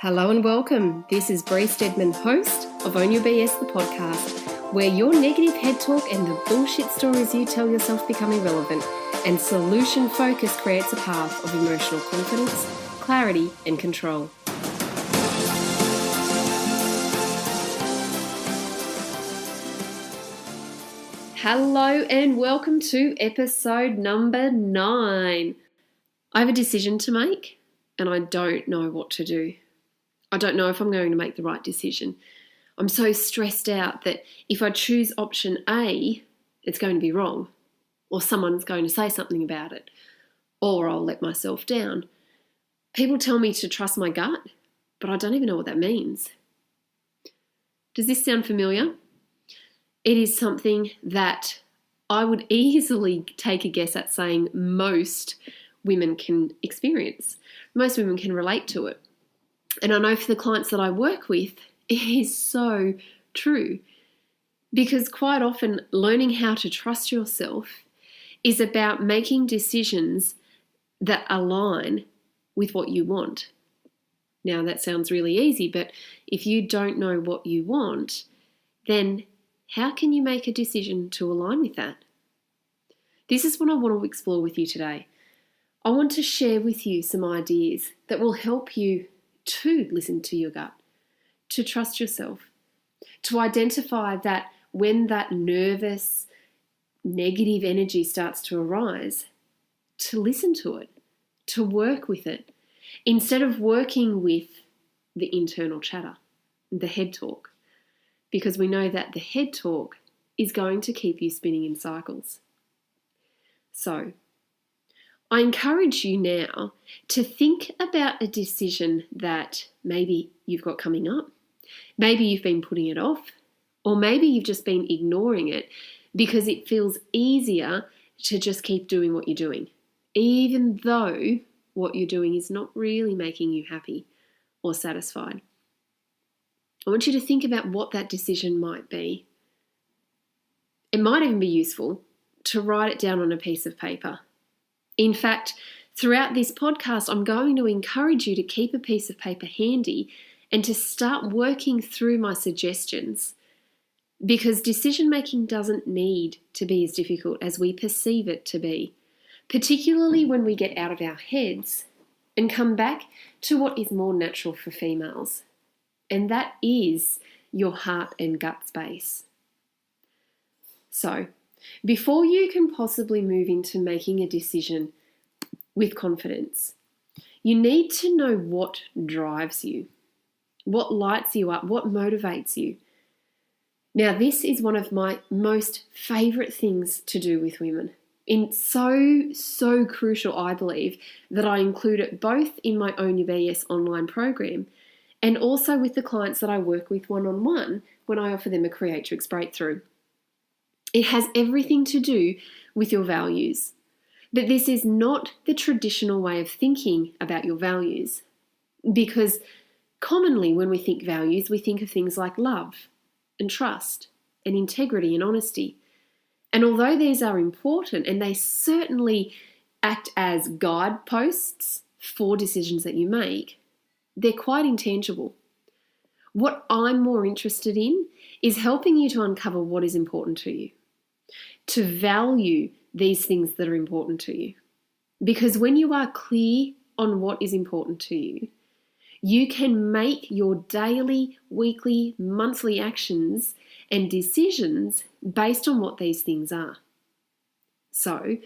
Hello and welcome. This is Bree Stedman, host of Own Your BS, the podcast, where your negative head talk and the bullshit stories you tell yourself become irrelevant, and solution focus creates a path of emotional confidence, clarity, and control. Hello and welcome to episode number 9. I have a decision to make and I don't know what to do. I don't know if I'm going to make the right decision. I'm so stressed out that if I choose option A, it's going to be wrong, or someone's going to say something about it, or I'll let myself down. People tell me to trust my gut, but I don't even know what that means. Does this sound familiar? It is something that I would easily take a guess at saying most women can experience. Most women can relate to it. And I know for the clients that I work with, it is so true. Because quite often learning how to trust yourself is about making decisions that align with what you want. Now that sounds really easy, but if you don't know what you want, then how can you make a decision to align with that? This is what I want to explore with you today. I want to share with you some ideas that will help you to listen to your gut, to trust yourself, to identify that when that nervous, negative energy starts to arise, to listen to it, to work with it, instead of working with the internal chatter, the head talk, because we know that the head talk is going to keep you spinning in cycles. So, I encourage you now to think about a decision that maybe you've got coming up, maybe you've been putting it off, or maybe you've just been ignoring it because it feels easier to just keep doing what you're doing, even though what you're doing is not really making you happy or satisfied. I want you to think about what that decision might be. It might even be useful to write it down on a piece of paper. In fact, throughout this podcast, I'm going to encourage you to keep a piece of paper handy and to start working through my suggestions, because decision making doesn't need to be as difficult as we perceive it to be, particularly when we get out of our heads and come back to what is more natural for females, and that is your heart and gut space. So, before you can possibly move into making a decision with confidence, you need to know what drives you, what lights you up, what motivates you. Now, this is one of my most favourite things to do with women. It's so crucial, I believe, that I include it both in my Own Your BS online program and also with the clients that I work with one-on-one when I offer them a Creatrix breakthrough. It has everything to do with your values. But this is not the traditional way of thinking about your values, because commonly when we think values, we think of things like love and trust and integrity and honesty. And although these are important and they certainly act as guideposts for decisions that you make, they're quite intangible. What I'm more interested in is helping you to uncover what is important to you, to value these things that are important to you. Because when you are clear on what is important to you, you can make your daily, weekly, monthly actions and decisions based on what these things are. So,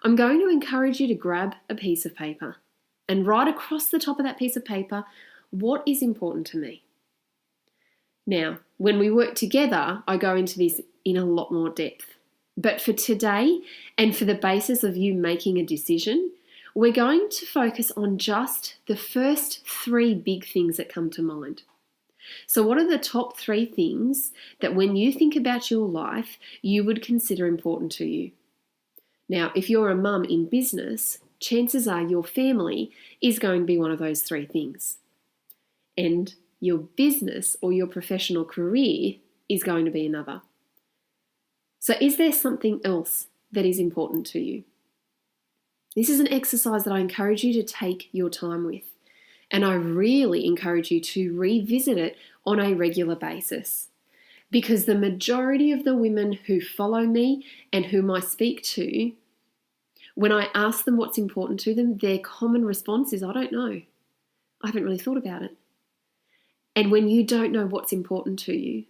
I'm going to encourage you to grab a piece of paper and write across the top of that piece of paper what is important to me. Now, when we work together, I go into this in a lot more depth. But for today, and for the basis of you making a decision, we're going to focus on just the first 3 big things that come to mind. So what are the top 3 things that when you think about your life, you would consider important to you? Now, if you're a mum in business, chances are your family is going to be one of those 3 things. And your business or your professional career is going to be another. So is there something else that is important to you? This is an exercise that I encourage you to take your time with And I really encourage you to revisit it on a regular basis, because the majority of the women who follow me and whom I speak to, when I ask them what's important to them, their common response is, I don't know. I haven't really thought about it. And when you don't know what's important to you,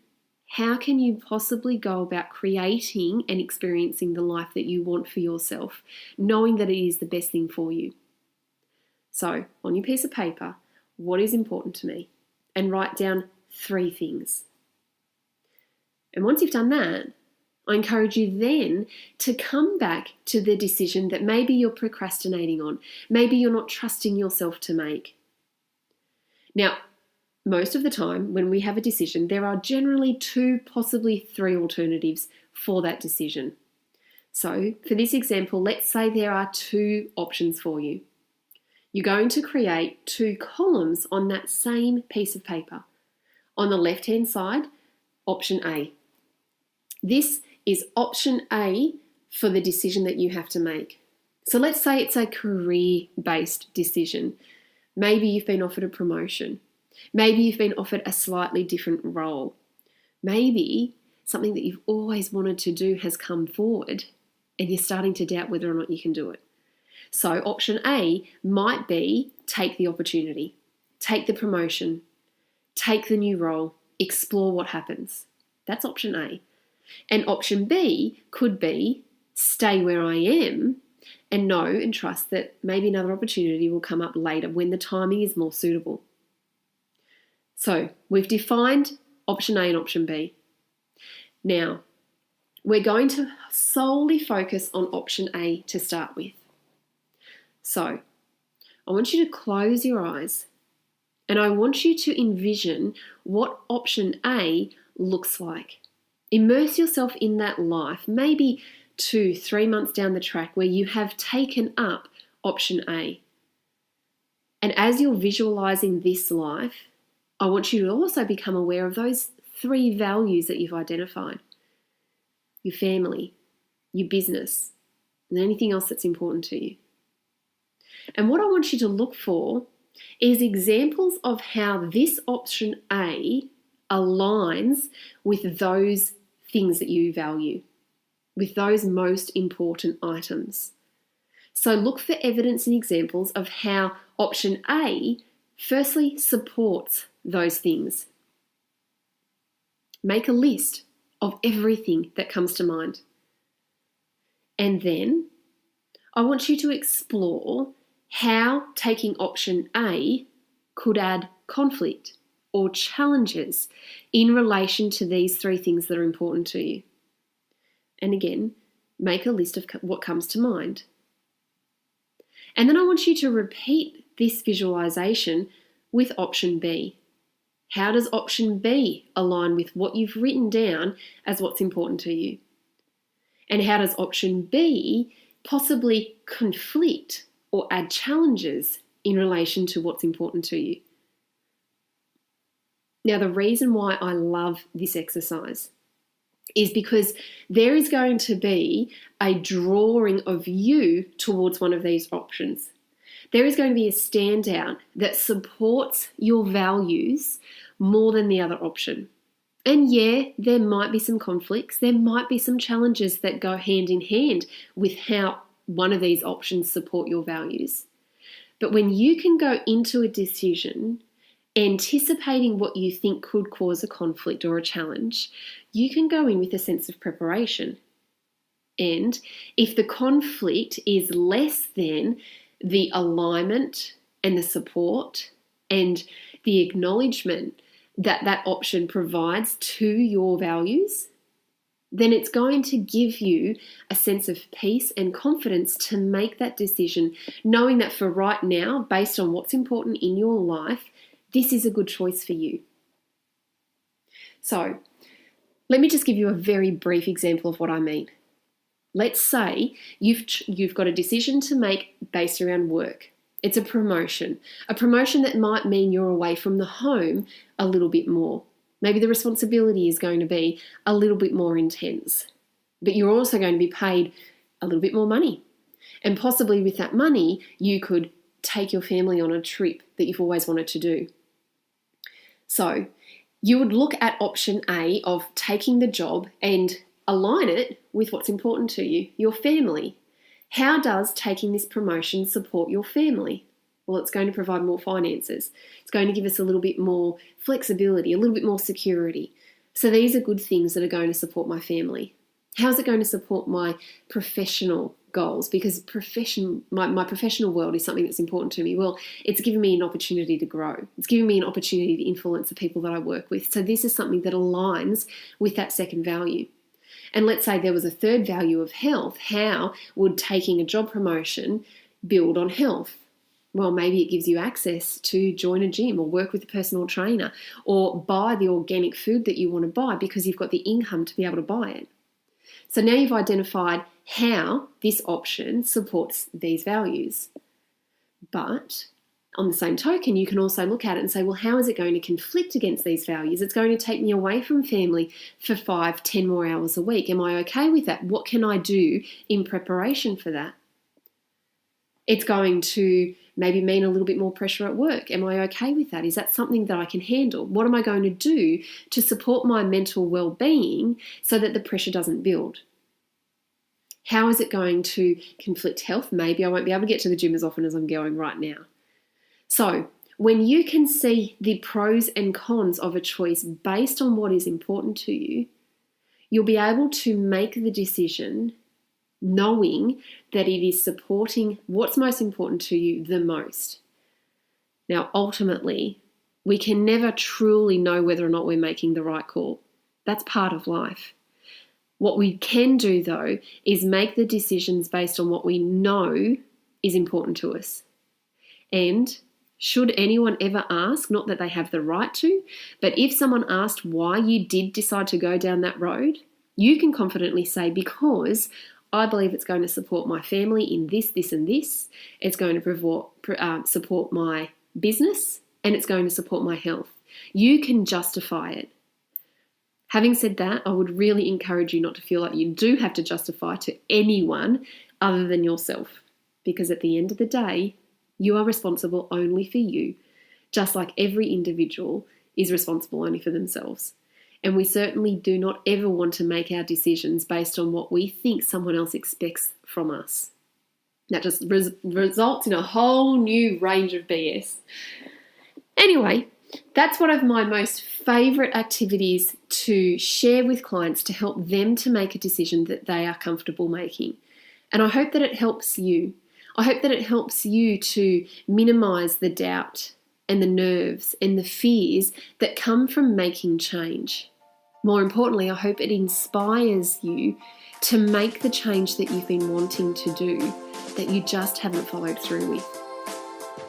how can you possibly go about creating and experiencing the life that you want for yourself, knowing that it is the best thing for you? So, on your piece of paper, what is important to me? And write down 3 things. And once you've done that, I encourage you then to come back to the decision that maybe you're procrastinating on, maybe you're not trusting yourself to make. Now, most of the time when we have a decision, there are generally 2, possibly 3 alternatives for that decision. So for this example, let's say there are 2 options for you. You're going to create 2 columns on that same piece of paper. On the left-hand side, option A. This is option A for the decision that you have to make. So let's say it's a career-based decision. Maybe you've been offered a promotion. Maybe you've been offered a slightly different role. Maybe something that you've always wanted to do has come forward and you're starting to doubt whether or not you can do it. So option A might be take the opportunity, take the promotion, take the new role, explore what happens. That's option A. And option B could be stay where I am and know and trust that maybe another opportunity will come up later when the timing is more suitable. So we've defined option A and option B. Now, we're going to solely focus on option A to start with. So I want you to close your eyes and I want you to envision what option A looks like. Immerse yourself in that life, maybe 2-3 months down the track where you have taken up option A. And as you're visualizing this life, I want you to also become aware of those 3 values that you've identified. Your family, your business, and anything else that's important to you. And what I want you to look for is examples of how this option A aligns with those things that you value, with those most important items. So look for evidence and examples of how option A firstly supports those things. Make a list of everything that comes to mind. And then I want you to explore how taking option A could add conflict or challenges in relation to these 3 things that are important to you. And again, make a list of what comes to mind. And then I want you to repeat this visualization with option B. How does option B align with what you've written down as what's important to you? And how does option B possibly conflict or add challenges in relation to what's important to you? Now, the reason why I love this exercise is because there is going to be a drawing of you towards one of these options. There is going to be a standout that supports your values more than the other option. And yeah, there might be some conflicts, there might be some challenges that go hand in hand with how one of these options support your values. But when you can go into a decision anticipating what you think could cause a conflict or a challenge, you can go in with a sense of preparation. And if the conflict is less than the alignment and the support and the acknowledgement that that option provides to your values, then it's going to give you a sense of peace and confidence to make that decision, knowing that for right now, based on what's important in your life, this is a good choice for you. So, let me just give you a very brief example of what I mean. Let's say you've got a decision to make based around work. It's a promotion that might mean you're away from the home a little bit more. Maybe the responsibility is going to be a little bit more intense, but you're also going to be paid a little bit more money. And possibly with that money, you could take your family on a trip that you've always wanted to do. So you would look at option A of taking the job and align it with what's important to you, your family. How does taking this promotion support your family? Well, it's going to provide more finances. It's going to give us a little bit more flexibility, a little bit more security. So these are good things that are going to support my family. How's it going to support my professional goals? Because my professional world is something that's important to me. Well, it's given me an opportunity to grow. It's given me an opportunity to influence the people that I work with. So this is something that aligns with that second value. And let's say there was a third value of health. How would taking a job promotion build on health? Well, maybe it gives you access to join a gym or work with a personal trainer or buy the organic food that you want to buy because you've got the income to be able to buy it. So now you've identified how this option supports these values. But on the same token, you can also look at it and say, well, how is it going to conflict against these values? It's going to take me away from family for 5-10 more hours a week. Am I okay with that? What can I do in preparation for that? It's going to maybe mean a little bit more pressure at work. Am I okay with that? Is that something that I can handle? What am I going to do to support my mental well-being so that the pressure doesn't build? How is it going to conflict health? Maybe I won't be able to get to the gym as often as I'm going right now. So when you can see the pros and cons of a choice based on what is important to you, you'll be able to make the decision knowing that it is supporting what's most important to you the most. Now, ultimately, we can never truly know whether or not we're making the right call. That's part of life. What we can do, though, is make the decisions based on what we know is important to us. And should anyone ever ask, not that they have the right to, but if someone asked why you did decide to go down that road, you can confidently say, because I believe it's going to support my family in this, this, and this. It's going to support my business, and it's going to support my health. You can justify it. Having said that, I would really encourage you not to feel like you do have to justify to anyone other than yourself, because at the end of the day, you are responsible only for you, just like every individual is responsible only for themselves. And we certainly do not ever want to make our decisions based on what we think someone else expects from us. That just results in a whole new range of BS. Anyway, that's one of my most favourite activities to share with clients to help them to make a decision that they are comfortable making. And I hope that it helps you. I hope that it helps you to minimise the doubt and the nerves and the fears that come from making change. More importantly, I hope it inspires you to make the change that you've been wanting to do, that you just haven't followed through with.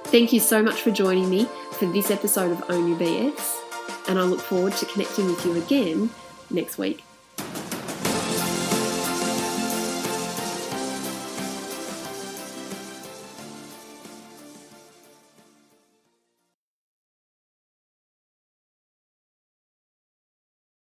Thank you so much for joining me for this episode of Own Your BS, and I look forward to connecting with you again next week.